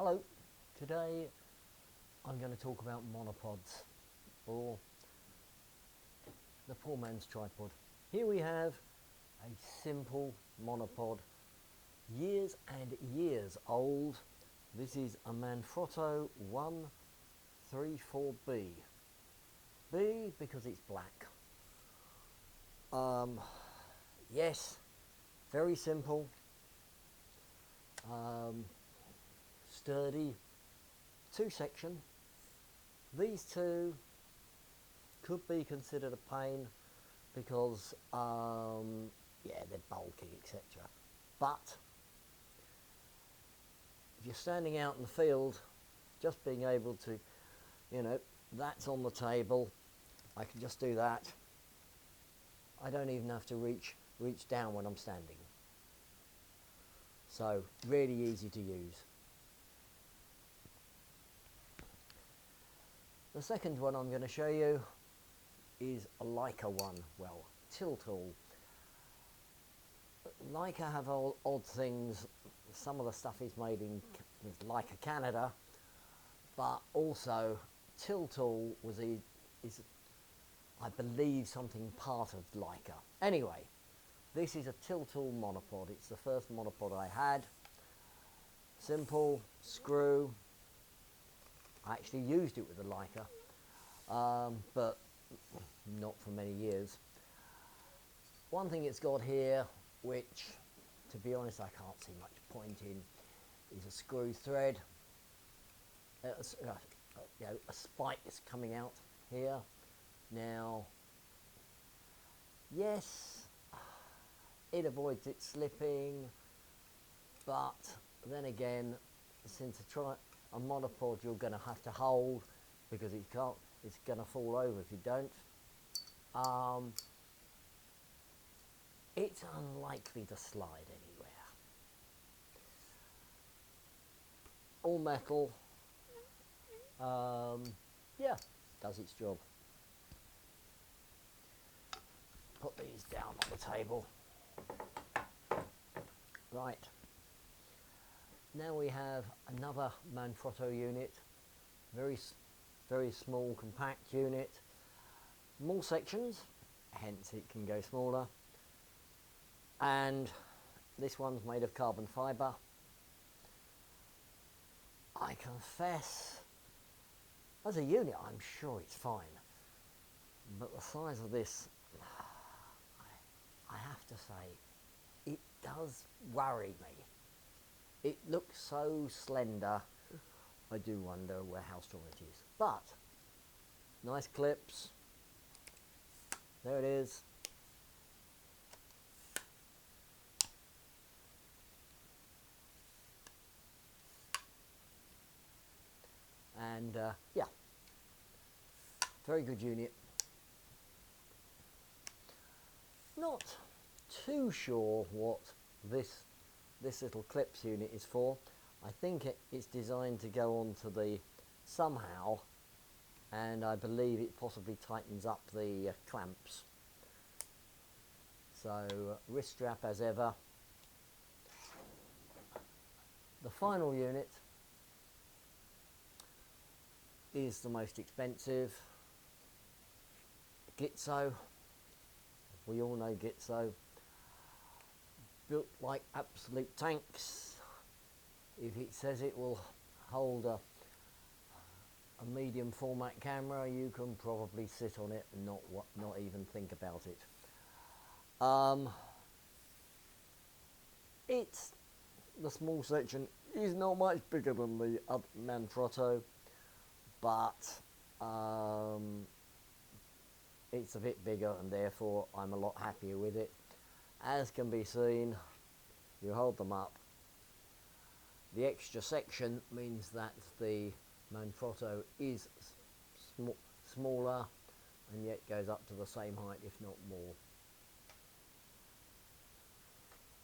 Hello, today I'm going to talk about monopods, or the poor man's tripod. Here we have a simple monopod, years and years old. This is a Manfrotto 134B. B because it's black. Yes, very simple, sturdy, two section. These two could be considered a pain because yeah, they're bulky, etc. But if you're standing out in the field, just being able to, that's on the table, I can just do that. I don't even have to reach down when I'm standing. So really easy to use. The second one I'm going to show you is a Leica one, well, Tiltal. Leica have odd things. Some of the stuff is made in Leica Canada, but also Tiltal is I believe something part of Leica. Anyway, this is a Tiltal monopod. It's the first monopod I had. Simple, screw. I actually used it with the Leica, but not for many years. One thing it's got here, which to be honest I can't see much point in, is a screw thread. A spike is coming out here. Now, yes, it avoids it slipping, but then again, since a monopod you're going to have to hold because it's going to fall over if you don't. It's unlikely to slide anywhere. All metal. Yeah, does its job. Put these down on the table. Right. Now we have another Manfrotto unit. Very small, compact unit. More sections, hence it can go smaller. And this one's made of carbon fibre. I confess, as a unit I'm sure it's fine, but the size of this, I have to say, it does worry me. It looks so slender, I do wonder how strong it is. But, nice clips, there it is. And yeah, very good unit. Not too sure what this little clips unit is for. I think it's designed to go onto the somehow, and I believe it possibly tightens up the clamps. So wrist strap as ever. The final unit is the most expensive, Gitzo. We all know Gitzo. Built like absolute tanks. If it says it will hold a medium format camera, you can probably sit on it and not even think about it. The small section is not much bigger than the Manfrotto, but it's a bit bigger and therefore I'm a lot happier with it. As can be seen, you hold them up. The extra section means that the Manfrotto is smaller and yet goes up to the same height, if not more.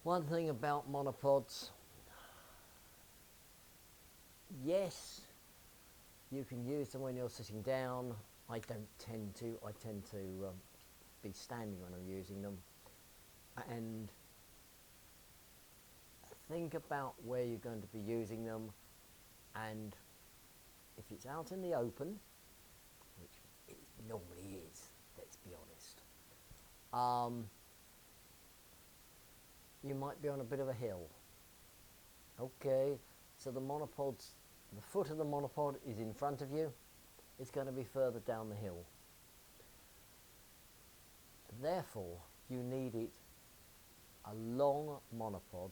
One thing about monopods, yes, you can use them when you're sitting down. I don't tend to. I tend to be standing when I'm using them. And think about where you're going to be using them. And if it's out in the open, which it normally is, let's be honest, you might be on a bit of a hill. Okay, so the monopods, the foot of the monopod is in front of you. It's going to be further down the hill. Therefore, you need it a long monopod,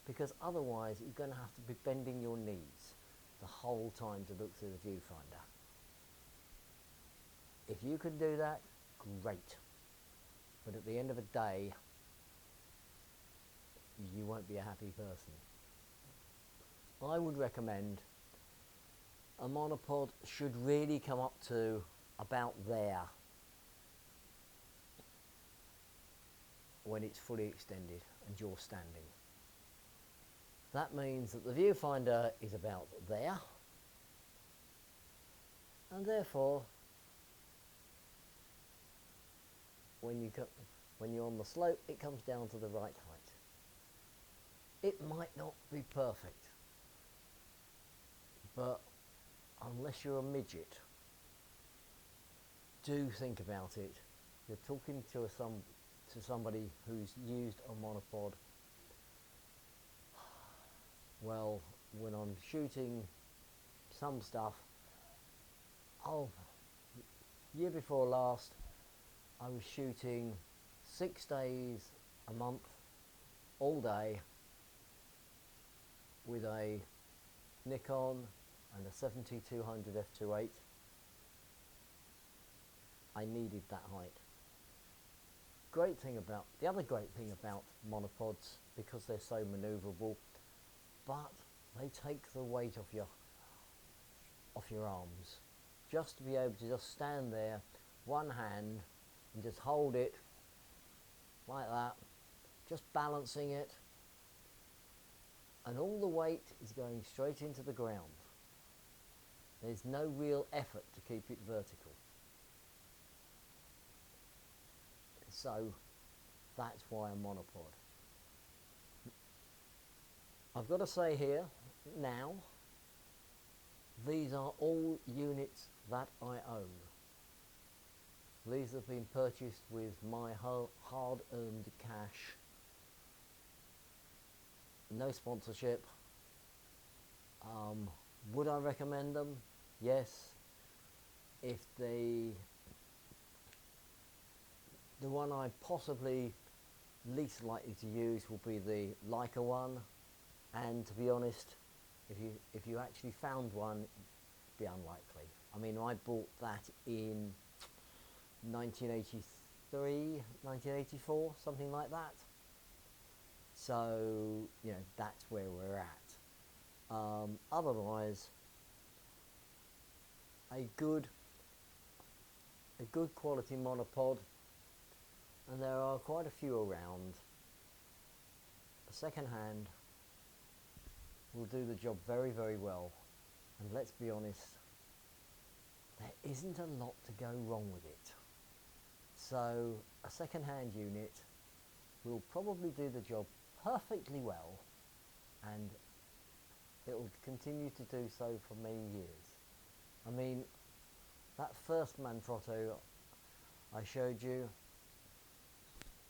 because otherwise you're going to have to be bending your knees the whole time to look through the viewfinder. If you can do that, great. But at the end of the day, you won't be a happy person. I would recommend a monopod should really come up to about there when it's fully extended and you're standing. That means that the viewfinder is about there, and therefore when you're on the slope, it comes down to the right height. It might not be perfect, but unless you're a midget, do think about it. You're talking to somebody who's used a monopod. Well, when I'm shooting some stuff, year before last, I was shooting 6 days a month, all day, with a Nikon and a 7200 f2.8. I needed that height. The other great thing about monopods, because they're so manoeuvrable, but they take the weight off your arms. Just to be able to just stand there, one hand, and just hold it like that, just balancing it, and all the weight is going straight into the ground. There's no real effort to keep it vertical. So that's why a monopod. I've got to say here now, these are all units that I own. These have been purchased with my hard-earned cash. No sponsorship. Would I recommend them? Yes. If the one I possibly least likely to use will be the Leica one, and to be honest, if you actually found one, it'd be unlikely. I mean, I bought that in 1983, 1984, something like that. So, that's where we're at. Otherwise, a good quality monopod, and there are quite a few around. A second hand will do the job very, very well. And let's be honest, there isn't a lot to go wrong with it. So a second hand unit will probably do the job perfectly well, and it will continue to do so for many years. I mean, that first Manfrotto I showed you,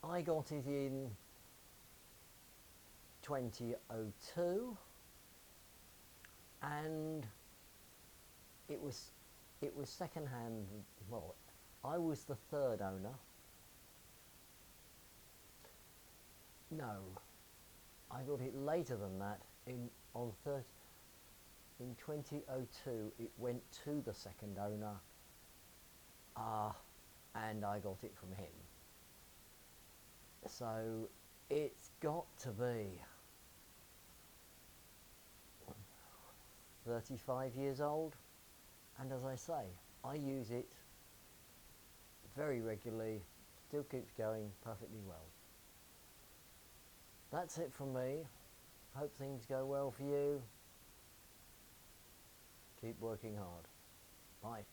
I got it in 2002, and it was second hand. Well, I was the third owner. No, I got it later than that. In 2002, it went to the second owner, and I got it from him. So it's got to be 35 years old, and as I say, I use it very regularly, still keeps going perfectly well. That's it from me. Hope things go well for you. Keep working hard. Bye.